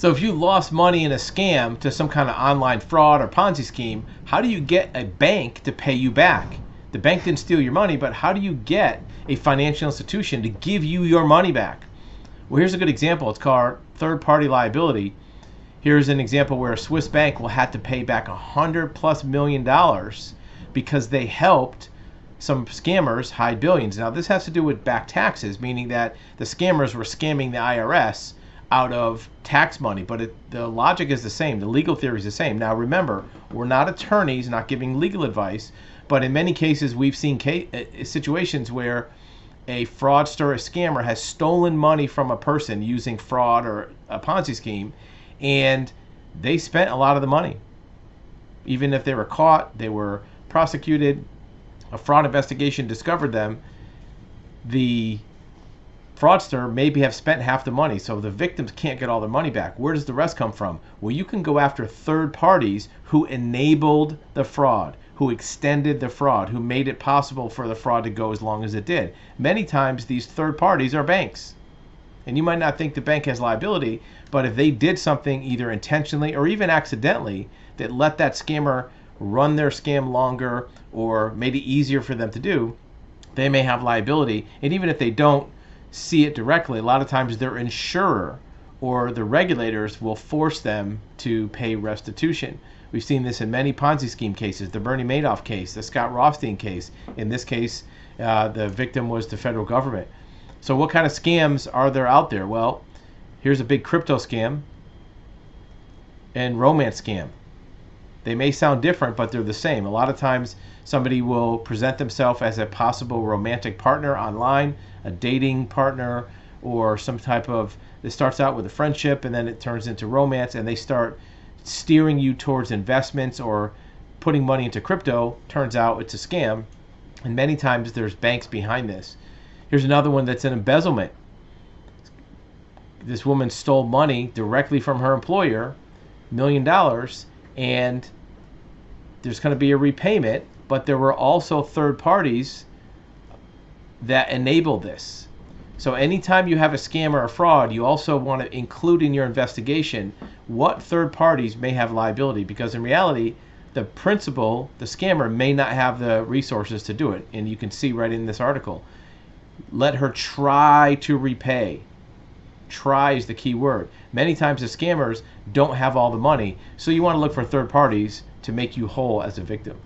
So if you lost money in a scam to some kind of online fraud or Ponzi scheme, how do you get a bank to pay you back? The bank didn't steal your money, but how do you get a financial institution to give you your money back? Well, here's a good example. It's called third-party liability. Here's an example where a Swiss bank will have to pay back $100+ million because they helped some scammers hide billions. Now, this has to do with back taxes, meaning that the scammers were scamming the IRS out of tax money, but the logic is the same. The legal theory is the same. Now, remember, we're not attorneys, not giving legal advice, but in many cases, we've seen situations where a fraudster, a scammer, has stolen money from a person using fraud or a Ponzi scheme, and they spent a lot of the money. Even if they were caught, they were prosecuted, a fraud investigation discovered them, the fraudster maybe have spent half the money, so the victims can't get all their money back. Where does the rest come from? Well, you can go after third parties who enabled the fraud, who extended the fraud, who made it possible for the fraud to go as long as it did. Many times these third parties are banks. And you might not think the bank has liability, but if they did something either intentionally or even accidentally that let that scammer run their scam longer or made it easier for them to do, they may have liability. And even if they don't see it directly, a lot of times their insurer or the regulators will force them to pay restitution. We've seen this in many Ponzi scheme cases, the Bernie Madoff case, the Scott Rothstein case. In this case, the victim was the federal government. So what kind of scams are there out there? Well, here's a big crypto scam and romance scam. They may sound different, but they're the same. A lot of times somebody will present themselves as a possible romantic partner online, a dating partner, or some type of, it starts out with a friendship and then it turns into romance, and they start steering you towards investments or putting money into crypto. Turns out it's a scam, and many times there's banks behind this. Here's another one that's an embezzlement. This woman stole money directly from her employer, $1 million, and there's going to be a repayment, but there were also third parties that enable this. So anytime you have a scam or a fraud, you also want to include in your investigation what third parties may have liability, because in reality, the principal, the scammer, may not have the resources to do it. And you can see right in this article, let her try to repay. Try is the key word. Many times the scammers don't have all the money, so you want to look for third parties to make you whole as a victim.